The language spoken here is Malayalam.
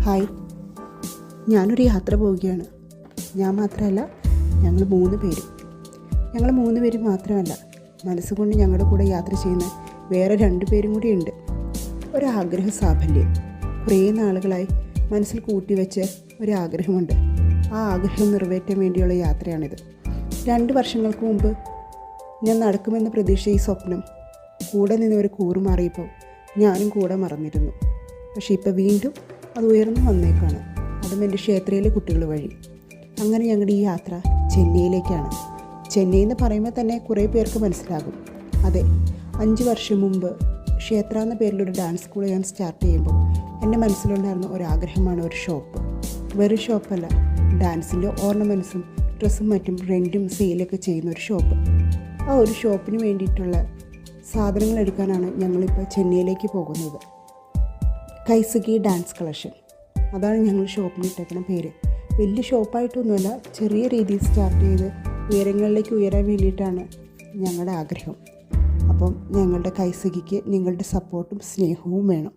ഹായ്, ഞാനൊരു യാത്ര പോവുകയാണ്. ഞാൻ മാത്രമല്ല, ഞങ്ങൾ 3 പേരും. ഞങ്ങൾ 3 പേരും മാത്രമല്ല, മനസ്സുകൊണ്ട് ഞങ്ങളുടെ കൂടെ യാത്ര ചെയ്യുന്ന വേറെ 2 പേരും കൂടിയുണ്ട്. ഒരാഗ്രഹ സാഫല്യം. കുറേ നാളുകളായി മനസ്സിൽ കൂട്ടിവെച്ച ഒരാഗ്രഹമുണ്ട്. ആ ആഗ്രഹം നിറവേറ്റാൻ വേണ്ടിയുള്ള യാത്രയാണിത്. 2 വർഷങ്ങൾക്ക് മുമ്പ് ഞാൻ നടക്കുമെന്ന പ്രതീക്ഷ ഈ സ്വപ്നം കൂടെ നിന്നവർ കൂറുമാറിയപ്പോൾ ഞാനും കൂടെ മറന്നിരുന്നു. പക്ഷേ ഇപ്പോൾ വീണ്ടും അത് ഉയർന്നു വന്നേക്കാണ്. അതും എൻ്റെ ക്ഷേത്രയിലെ കുട്ടികൾ വഴി. അങ്ങനെ ഞങ്ങളുടെ ഈ യാത്ര ചെന്നൈയിലേക്കാണ്. ചെന്നൈ എന്ന് പറയുമ്പോൾ തന്നെ കുറേ പേർക്ക് മനസ്സിലാകും. അതെ, 5 വർഷം മുമ്പ് ക്ഷേത്ര എന്ന പേരിലൊരു ഡാൻസ് സ്കൂൾ ഞാൻ സ്റ്റാർട്ട് ചെയ്യുമ്പോൾ എൻ്റെ മനസ്സിലുണ്ടായിരുന്ന ഒരാഗ്രഹമാണ് ഒരു ഷോപ്പ്. വെറും ഷോപ്പല്ല, ഡാൻസിൻ്റെ ഓർണമെൻറ്റ്സും ഡ്രസ്സും മറ്റും റെൻറ്റും സെയിലൊക്കെ ചെയ്യുന്ന ഒരു ഷോപ്പ്. ആ ഒരു ഷോപ്പിന് വേണ്ടിയിട്ടുള്ള സാധനങ്ങൾ എടുക്കാനാണ് ഞങ്ങളിപ്പോൾ ചെന്നൈയിലേക്ക് പോകുന്നത്. കൈസുകി ഡാൻസ് കളക്ഷൻ, അതാണ് ഞങ്ങൾ ഷോപ്പിന് ഇട്ടേക്കുന്ന പേര്. വലിയ ഷോപ്പായിട്ടൊന്നുമല്ല, ചെറിയ രീതിയിൽ സ്റ്റാർട്ട് ചെയ്ത് ഉയരങ്ങളിലേക്ക് ഉയരാൻ വേണ്ടിയിട്ടാണ് ഞങ്ങളുടെ ആഗ്രഹം. അപ്പം ഞങ്ങളുടെ കൈസുകിക്ക് നിങ്ങളുടെ സപ്പോർട്ടും സ്നേഹവും വേണം.